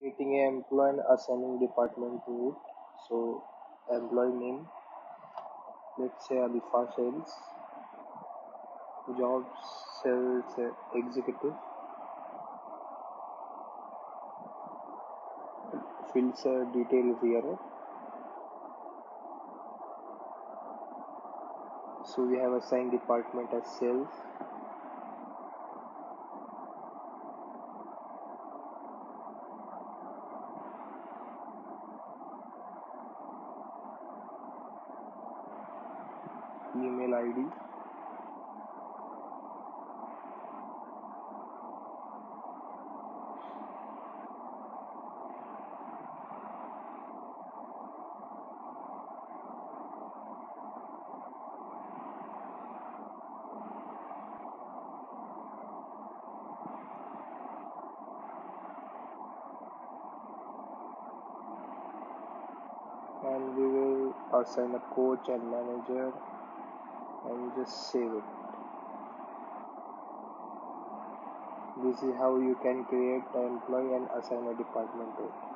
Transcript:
Creating an employee and assigning department to it. So employee name, let's say Alifa Sales, job sales executive, fields detail here. So we have assigned department as sales. Email ID, and we will assign a coach and manager and just save it. This is how you can create an employee and assign a department to it.